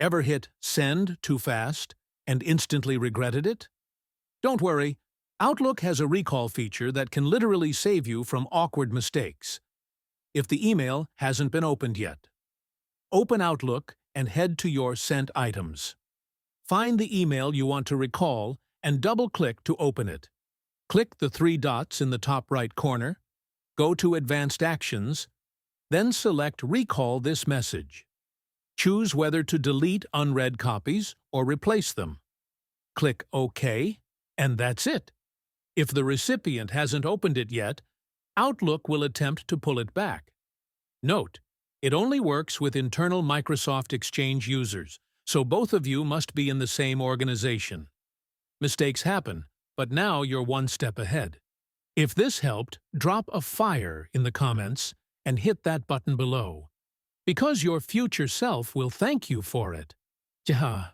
Ever hit send too fast and instantly regretted it? Don't worry, Outlook has a recall feature that can literally save you from awkward mistakes. If the email hasn't been opened yet, open Outlook and head to your Sent items. Find the email you want to recall and double-click to open it. Click the three dots in the top right corner, go to Advanced Actions, then select Recall this message. Choose whether to delete unread copies or replace them. Click OK, and that's it. If the recipient hasn't opened it yet, Outlook will attempt to pull it back. Note, it only works with internal Microsoft Exchange users, so both of you must be in the same organization. Mistakes happen, but now you're one step ahead. If this helped, drop a fire in the comments and hit that button below, because your future self will thank you for it. Ja.